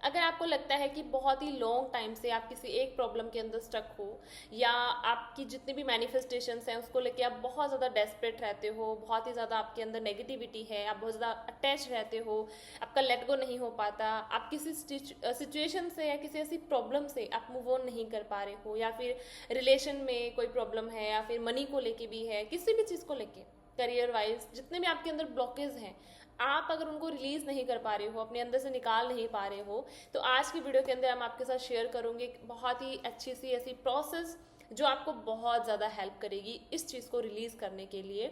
अगर आपको लगता है कि बहुत ही लॉन्ग टाइम से आप किसी एक प्रॉब्लम के अंदर स्टक हो, या आपकी जितनी भी मैनिफेस्टेशंस हैं उसको लेके आप बहुत ज़्यादा डेस्परेट रहते हो, बहुत ही ज़्यादा आपके अंदर नेगेटिविटी है, आप बहुत ज़्यादा अटैच रहते हो, आपका लेट गो नहीं हो पाता, आप किसी सिचुएशन से या किसी ऐसी प्रॉब्लम से आप मूव ऑन नहीं कर पा रहे हो, या फिर रिलेशन में कोई प्रॉब्लम है, या फिर मनी को लेके भी है, किसी भी चीज़ को लेके, करियर वाइज जितने भी आपके अंदर ब्लॉकेज हैं, आप अगर उनको रिलीज नहीं कर पा रहे हो, अपने अंदर से निकाल नहीं पा रहे हो, तो आज की वीडियो के अंदर हम आपके साथ शेयर करूंगे एक बहुत ही अच्छी सी ऐसी प्रोसेस जो आपको बहुत ज़्यादा हेल्प करेगी इस चीज़ को रिलीज करने के लिए।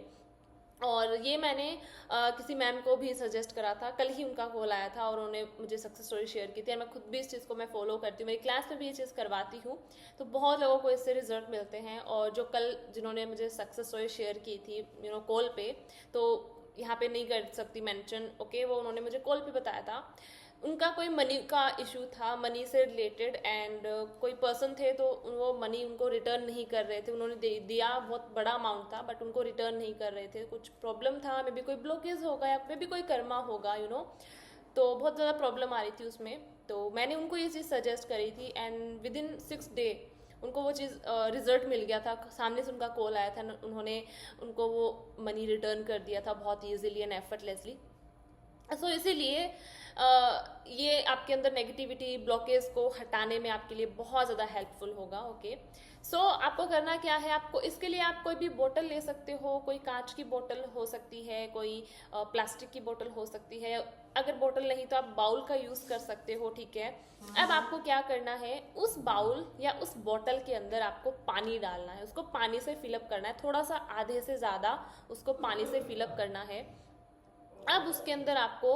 और ये मैंने किसी मैम को भी सजेस्ट करा था, कल ही उनका कॉल आया था और उन्होंने मुझे सक्सेस स्टोरी शेयर की थी, और मैं खुद भी इस चीज़ को मैं फॉलो करती हूँ, मेरी क्लास में भी ये चीज़ करवाती हूँ। तो बहुत लोगों को इससे रिजल्ट मिलते हैं। और जो कल जिन्होंने मुझे सक्सेस स्टोरी शेयर की थी कॉल पे, तो यहाँ पे नहीं कर सकती मेंशन, ओके, वो उन्होंने मुझे कॉल पे बताया था। उनका कोई मनी का इशू था, मनी से रिलेटेड, एंड कोई पर्सन थे तो वो मनी उनको रिटर्न नहीं कर रहे थे, उन्होंने दिया बहुत बड़ा अमाउंट था बट उनको रिटर्न नहीं कर रहे थे, कुछ प्रॉब्लम था, मे बी कोई ब्लॉकेज होगा या मे बी कोई कर्मा होगा, तो बहुत ज़्यादा प्रॉब्लम आ रही थी उसमें। तो मैंने उनको ये चीज़ सजेस्ट करी थी, एंड विद इन 6 डे उनको वो चीज़ रिजल्ट मिल गया था, सामने से उनका कॉल आया था, उन्होंने उनको वो मनी रिटर्न कर दिया था बहुत ईजिली एंड एफर्टलेसली। सो इसीलिए ये आपके अंदर नेगेटिविटी ब्लॉकेज को हटाने में आपके लिए बहुत ज़्यादा हेल्पफुल होगा। ओके, सो आपको करना क्या है, आपको इसके लिए आप कोई भी बोतल ले सकते हो, कोई कांच की बोतल हो सकती है, कोई प्लास्टिक की बोतल हो सकती है, अगर बोतल नहीं तो आप बाउल का यूज़ कर सकते हो, ठीक है। अब आपको क्या करना है, उस बाउल या उस बोतल के अंदर आपको पानी डालना है, उसको पानी से फिलअप करना है, थोड़ा सा आधे से ज़्यादा उसको पानी से फिलअप करना है। अब उसके अंदर आपको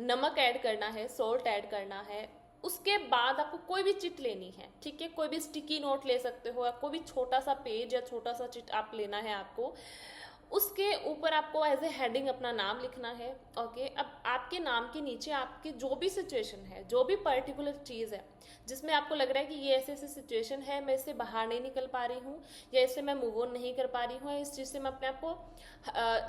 नमक ऐड करना है, सॉल्ट ऐड करना है। उसके बाद आपको कोई भी चिट लेनी है, ठीक है, कोई भी स्टिकी नोट ले सकते हो, या कोई भी छोटा सा पेज या छोटा सा चिट आप लेना है आपको। उसके ऊपर आपको एज ए हेडिंग अपना नाम लिखना है। ओके, अब आपके नाम के नीचे आपकी जो भी सिचुएशन है, जो भी पर्टिकुलर चीज़ है जिसमें आपको लग रहा है कि ये ऐसी ऐसी सिचुएशन है, मैं इससे बाहर नहीं निकल पा रही हूँ, या इससे मैं मूव ऑन नहीं कर पा रही हूँ, या इस चीज़ से मैं अपने आप को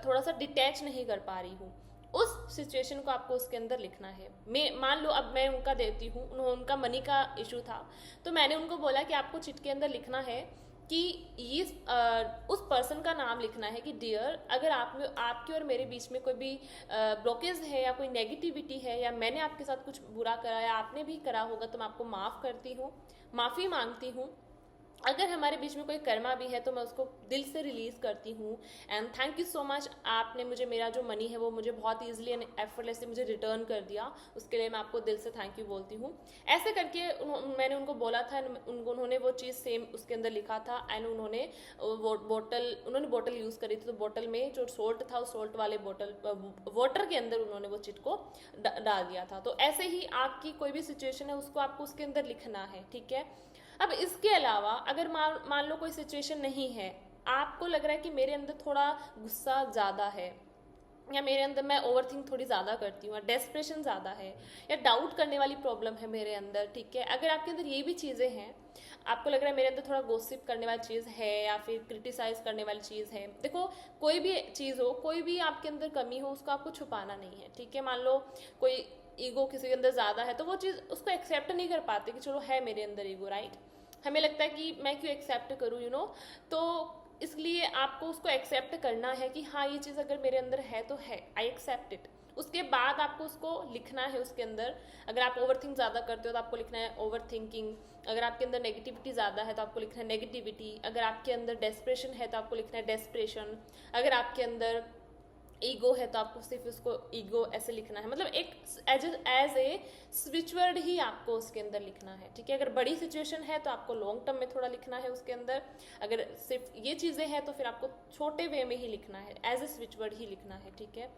थोड़ा सा डिटैच नहीं कर पा रही हूँ, उस सिचुएशन को आपको उसके अंदर लिखना है। मैं मान लो अब मैं उनका देती हूँ, उनका मनी का इशू था, तो मैंने उनको बोला कि आपको चिट के अंदर लिखना है कि ये उस पर्सन का नाम लिखना है कि डियर, अगर आप में आपके और मेरे बीच में कोई भी ब्लॉकेज है या कोई नेगेटिविटी है, या मैंने आपके साथ कुछ बुरा करा या आपने भी करा होगा, तो मैं आपको माफ़ करती हूँ, माफ़ी मांगती हूँ। अगर हमारे बीच में कोई कर्मा भी है तो मैं उसको दिल से रिलीज करती हूँ, and thank you so much, आपने मुझे मेरा जो मनी है वो मुझे बहुत ईजिली एंड एफर्टलेसली मुझे रिटर्न कर दिया, उसके लिए मैं आपको दिल से थैंक यू बोलती हूँ। ऐसे करके मैंने उनको बोला था, उन्होंने वो चीज़ सेम उसके अंदर लिखा था, एंड उन्होंने बोतल यूज़ करी थी, तो बोतल में जो सोल्ट था उस सोल्ट वाले बोतल वाटर के अंदर उन्होंने वो चिट को डाल दिया था। तो ऐसे ही आपकी कोई भी सिचुएशन है उसको आपको उसके अंदर लिखना है, ठीक है। अब इसके अलावा अगर मान लो कोई सिचुएशन नहीं है, आपको लग रहा है कि मेरे अंदर थोड़ा गुस्सा ज़्यादा है, या मेरे अंदर मैं ओवर थिंक थोड़ी ज़्यादा करती हूँ, या डेस्परेशन ज़्यादा है, या डाउट करने वाली प्रॉब्लम है मेरे अंदर, ठीक है, अगर आपके अंदर ये भी चीज़ें हैं, आपको लग रहा है मेरे अंदर थोड़ा गोसिप करने वाली चीज़ है, या फिर क्रिटिसाइज करने वाली चीज़ है, देखो कोई भी चीज़ हो, कोई भी आपके अंदर कमी हो, उसको आपको छुपाना नहीं है, ठीक है। मान लो कोई ईगो किसी के अंदर ज़्यादा है, तो वो चीज़ उसको एक्सेप्ट नहीं कर पाते कि चलो है मेरे अंदर ईगो, राइट, हमें लगता है कि मैं क्यों एक्सेप्ट करूँ, तो इसलिए आपको उसको एक्सेप्ट करना है कि हाँ ये चीज़ अगर मेरे अंदर है तो है, आई एक्सेप्ट इट। उसके बाद आपको उसको लिखना है उसके अंदर। अगर आप ओवर थिंक ज़्यादा करते हो तो आपको लिखना है ओवर थिंकिंग, अगर आपके अंदर नेगेटिविटी ज़्यादा है तो आपको लिखना है नेगेटिविटी, अगर आपके अंदर डेस्परेशन है तो आपको लिखना है डेस्परेशन, अगर आपके अंदर ईगो है तो आपको सिर्फ उसको ईगो ऐसे लिखना है, मतलब एक एज ए स्विच वर्ड ही आपको उसके अंदर लिखना है, ठीक है। अगर बड़ी सिचुएशन है तो आपको लॉन्ग टर्म में थोड़ा लिखना है उसके अंदर, अगर सिर्फ ये चीज़ें हैं तो फिर आपको छोटे वे में ही लिखना है, एज ए स्विच वर्ड ही लिखना है, ठीक है।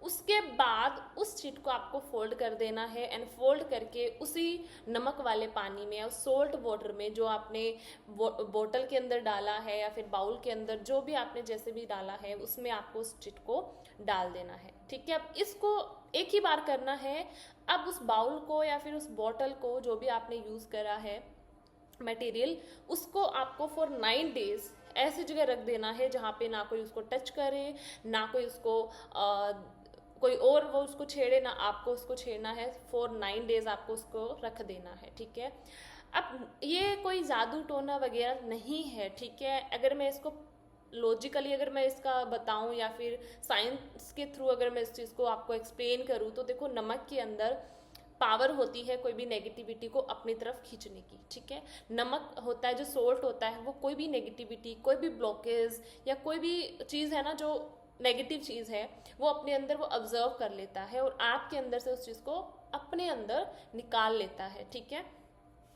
उसके बाद उस शीट को आपको फोल्ड कर देना है, एंड फोल्ड करके उसी नमक वाले पानी में या सोल्ट वाटर में जो आपने बोतल के अंदर डाला है या फिर बाउल के अंदर जो भी आपने जैसे भी डाला है उसमें आपको उस शीट को डाल देना है, ठीक है। अब इसको एक ही बार करना है। अब उस बाउल को या फिर उस बॉटल को जो भी आपने यूज़ करा है मटेरियल, उसको आपको फॉर 9 डेज ऐसी जगह रख देना है जहाँ पे ना कोई उसको टच करे, ना कोई उसको कोई और वो उसको छेड़े ना, आपको उसको छेड़ना है। फॉर 9 days आपको उसको रख देना है, ठीक है। अब ये कोई जादू टोना वगैरह नहीं है, ठीक है। अगर मैं इसको लॉजिकली अगर मैं इसका बताऊं या फिर साइंस के थ्रू अगर मैं इस चीज़ को आपको एक्सप्लेन करूं, तो देखो नमक के अंदर पावर होती है कोई भी नेगेटिविटी को अपनी तरफ खींचने की, ठीक है। नमक होता है जो सोल्ट होता है, वो कोई भी नेगेटिविटी, कोई भी ब्लॉकेज या कोई भी चीज़ है ना जो नेगेटिव चीज़ है, वो अपने अंदर वो ऑब्जर्व कर लेता है और आपके अंदर से उस चीज़ को अपने अंदर निकाल लेता है, ठीक है।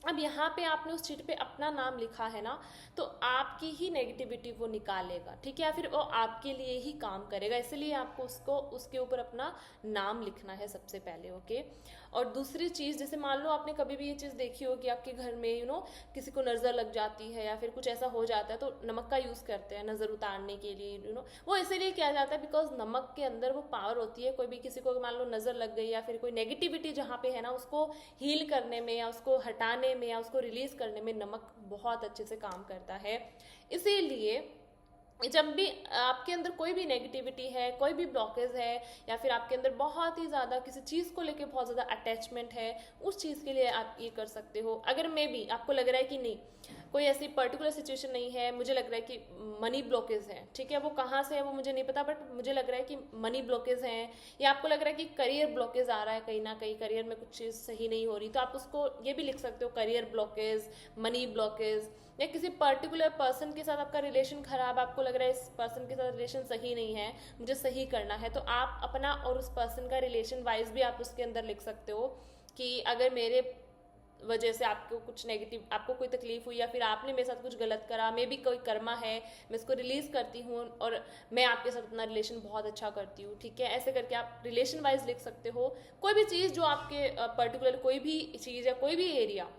अब यहाँ पे आपने उस चीट पे अपना नाम लिखा है ना, तो आपकी ही नेगेटिविटी वो निकालेगा, ठीक है, या फिर वो आपके लिए ही काम करेगा। इसलिए आपको उसको उसके ऊपर अपना नाम लिखना है सबसे पहले, ओके। और दूसरी चीज़, जैसे मान लो आपने कभी भी ये चीज़ देखी हो कि आपके घर में किसी को नज़र लग जाती है या फिर कुछ ऐसा हो जाता है, तो नमक का यूज़ करते हैं नज़र उतारने के लिए, वो इसीलिए किया जाता है बिकॉज नमक के अंदर वो पावर होती है। कोई भी किसी को मान लो नज़र लग गई या फिर कोई नेगेटिविटी जहाँ पे है ना, उसको हील करने में या उसको हटाने में या उसको रिलीज करने में नमक बहुत अच्छे से काम करता है। इसीलिए जब भी आपके अंदर कोई भी नेगेटिविटी है, कोई भी ब्लॉकेज है, या फिर आपके अंदर बहुत ही ज़्यादा किसी चीज़ को लेके बहुत ज़्यादा अटैचमेंट है, उस चीज़ के लिए आप ये कर सकते हो। अगर मे बी आपको लग रहा है कि नहीं कोई ऐसी पर्टिकुलर सिचुएशन नहीं है, मुझे लग रहा है कि मनी ब्लॉकेज है, ठीक है, वो कहाँ से है वो मुझे नहीं पता, बट मुझे लग रहा है कि मनी ब्लॉकेज हैं, या आपको लग रहा है कि करियर ब्लॉकेज आ रहा है, कहीं ना कहीं करियर में कुछ चीज़ सही नहीं हो रही, तो आप उसको ये भी लिख सकते हो, करियर ब्लॉकेज, मनी ब्लॉकेज। या किसी पर्टिकुलर पर्सन के साथ आपका रिलेशन खराब, आपको लग रहा है इस पर्सन के साथ रिलेशन सही नहीं है, मुझे सही करना है, तो आप अपना और उस पर्सन का रिलेशन वाइज भी आप उसके अंदर लिख सकते हो कि अगर मेरे वजह से आपको कुछ नेगेटिव, आपको कोई तकलीफ हुई या फिर आपने मेरे साथ कुछ गलत करा, मे भी कोई कर्मा है, मैं इसको रिलीज करती हूँ और मैं आपके साथ अपना रिलेशन बहुत अच्छा करती हूँ, ठीक है। ऐसे करके आप रिलेशन वाइज लिख सकते हो। कोई भी चीज़ जो आपके पर्टिकुलर कोई भी चीज़ या कोई भी एरिया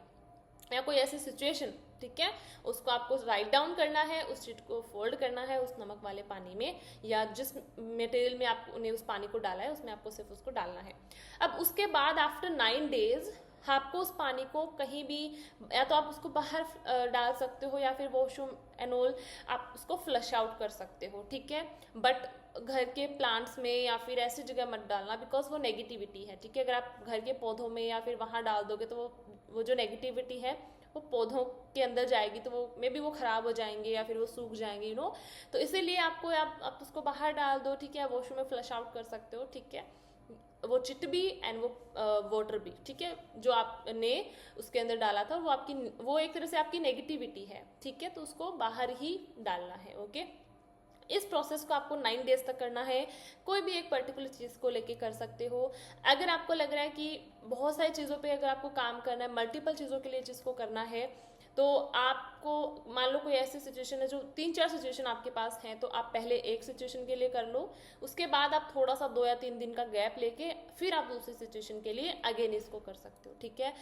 या कोई ऐसी सिचुएशन, ठीक है, उसको आपको राइट डाउन करना है, उस चीज को फोल्ड करना है उस नमक वाले पानी में, या जिस मटेरियल में आपने उस पानी को डाला है उसमें आपको सिर्फ उसको डालना है। अब उसके बाद आफ्टर 9 days आपको उस पानी को कहीं भी, या तो आप उसको बाहर डाल सकते हो या फिर वॉशरूम एनोल आप उसको फ्लश आउट कर सकते हो, ठीक है। बट घर के प्लांट्स में या फिर ऐसी जगह मत डालना बिकॉज वो नेगेटिविटी है, ठीक है। अगर आप घर के पौधों में या फिर वहाँ डाल दोगे तो वो जो नेगेटिविटी है वो पौधों के अंदर जाएगी, तो वो मे बी वो ख़राब हो जाएंगे या फिर वो सूख जाएंगे, तो इसीलिए आपको आप उसको बाहर डाल दो, ठीक है, वॉशरूम में फ्लश आउट कर सकते हो, ठीक है। वो चिट भी एंड वो वाटर भी, ठीक है, जो आपने उसके अंदर डाला था वो एक तरह से आपकी नेगेटिविटी है, ठीक है, तो उसको बाहर ही डालना है, ओके। इस प्रोसेस को आपको 9 days तक करना है। कोई भी एक पर्टिकुलर चीज़ को लेके कर सकते हो। अगर आपको लग रहा है कि बहुत सारी चीज़ों पे अगर आपको काम करना है, मल्टीपल चीज़ों के लिए चीज़ को करना है, तो आपको मान लो कोई ऐसी सिचुएशन है जो 3-4 सिचुएशन आपके पास हैं, तो आप पहले एक सिचुएशन के लिए कर लो, उसके बाद आप थोड़ा सा 2 या 3 दिन का गैप लेके फिर आप दूसरी सिचुएशन के लिए अगेन इसको कर सकते हो, ठीक है।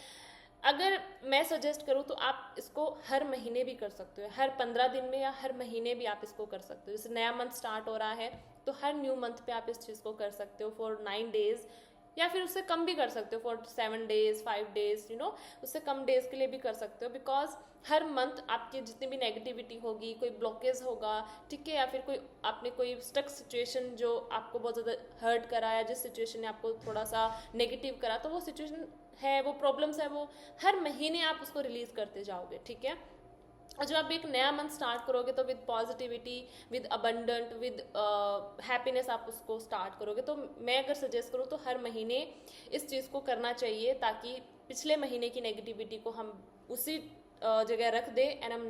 अगर मैं सजेस्ट करूँ तो आप इसको हर महीने भी कर सकते हो, हर 15 दिन में या हर महीने भी आप इसको कर सकते हो। जैसे नया मंथ स्टार्ट हो रहा है तो हर न्यू मंथ पे आप इस चीज़ को कर सकते हो फॉर 9 days, या फिर उससे कम भी कर सकते हो फॉर 7 days 5 days, उससे कम डेज के लिए भी कर सकते हो। बिकॉज हर मंथ आपकी जितनी भी नेगेटिविटी होगी, कोई ब्लॉकेज होगा, ठीक है, या फिर कोई आपने कोई स्टक सिचुएशन जो आपको बहुत ज़्यादा हर्ट करा या जिस सिचुएशन ने आपको थोड़ा सा नेगेटिव करा, तो वो सिचुएशन है, वो प्रॉब्लम्स है, वो हर महीने आप उसको रिलीज करते जाओगे, ठीक है। और जब आप एक नया मंथ स्टार्ट करोगे तो with positivity, with abundant, with happiness आप उसको स्टार्ट करोगे। तो मैं अगर सजेस्ट करूँ तो हर महीने इस चीज़ को करना चाहिए, ताकि पिछले महीने की नेगेटिविटी को हम उसी जगह रख दे एंड हम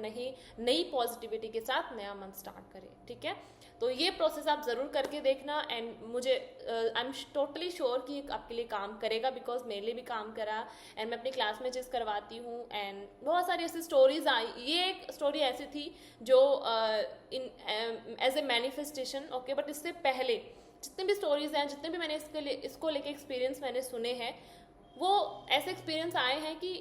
नई पॉजिटिविटी के साथ नया मंथ स्टार्ट करें, ठीक है। तो ये प्रोसेस आप ज़रूर करके देखना एंड मुझे आई एम टोटली श्योर कि आपके लिए काम करेगा, बिकॉज मेरे लिए भी काम करा एंड मैं अपनी क्लास में चीज़ करवाती हूँ एंड बहुत सारी ऐसी स्टोरीज आई। ये एक स्टोरी ऐसी थी जो in as a manifestation, okay, but इससे पहले जितने भी स्टोरीज हैं, जितने भी मैंने इसको लेके एक्सपीरियंस मैंने सुने हैं, वो ऐसे एक्सपीरियंस आए हैं कि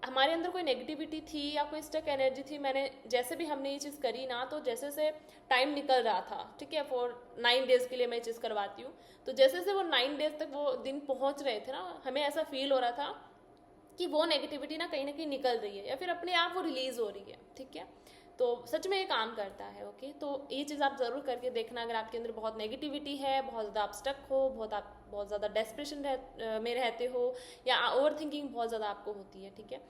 हमारे अंदर कोई नेगेटिविटी थी या कोई स्टक एनर्जी थी, मैंने जैसे भी हमने ये चीज़ करी ना, तो जैसे से टाइम निकल रहा था, ठीक है, फॉर 9 days के लिए मैं चीज़ करवाती हूँ, तो जैसे से वो 9 days तक वो दिन पहुँच रहे थे ना, हमें ऐसा फील हो रहा था कि वो नेगेटिविटी ना कहीं निकल रही है या फिर अपने आप वो रिलीज हो रही है, ठीक है। तो सच में ये काम करता है। ओके, तो ये चीज़ आप ज़रूर करके देखना। अगर आपके अंदर बहुत नेगेटिविटी है, बहुत ज़्यादा आप स्टक हो, बहुत ज़्यादा डेस्परेशन में रहते हो, या ओवर थिंकिंग बहुत ज़्यादा आपको होती है, ठीक है।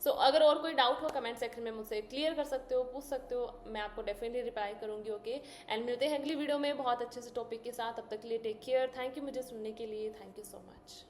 सो अगर और कोई डाउट हो कमेंट सेक्शन में मुझसे क्लियर कर सकते हो, पूछ सकते हो, मैं आपको डेफिनेटली रिप्लाई करूंगी। ओके, एंड मिलते हैं अगली वीडियो में बहुत अच्छे से टॉपिक के साथ। तब तक के लिए टेक केयर। थैंक यू मुझे सुनने के लिए। Thank you so much.